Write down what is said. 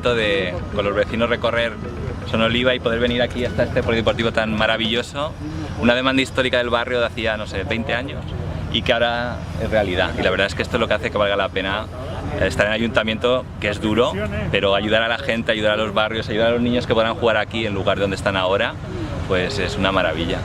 contento de con los vecinos recorrer Sonoliva y poder venir aquí hasta este polideportivo tan maravilloso, una demanda histórica del barrio de hacía, no sé, 20 años y que ahora es realidad. Y la verdad es que esto es lo que hace que valga la pena estar en el ayuntamiento, que es duro, pero ayudar a la gente, ayudar a los barrios, ayudar a los niños que podrán jugar aquí en lugar de donde están ahora, pues es una maravilla.